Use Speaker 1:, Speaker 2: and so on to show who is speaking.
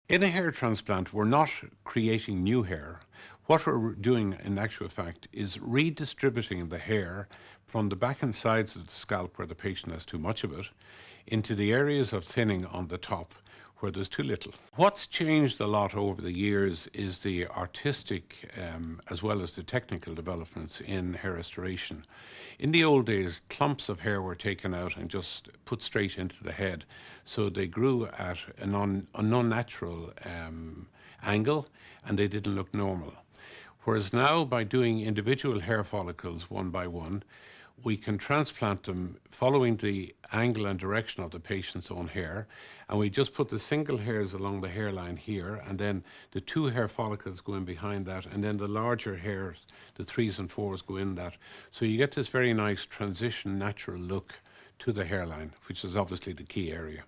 Speaker 1: In a hair transplant, we're not creating new hair. What we're doing, in actual fact, is redistributing the hair from the back and sides of the scalp where the patient has too much of it into the areas of thinning on the top where there's too little. What's changed a lot over the years is the artistic as well as the technical developments in hair restoration. In the old days, clumps of hair were taken out and just put straight into the head, so they grew at an unnatural angle and they didn't look normal. Whereas now, by doing individual hair follicles one by one, we can transplant them following the angle and direction of the patient's own hair, and we just put the single hairs along the hairline here, and then the two hair follicles go in behind that, and then the larger hairs, the 3s and 4s, go in that. So you get this very nice transition, natural look to the hairline, which is obviously the key area.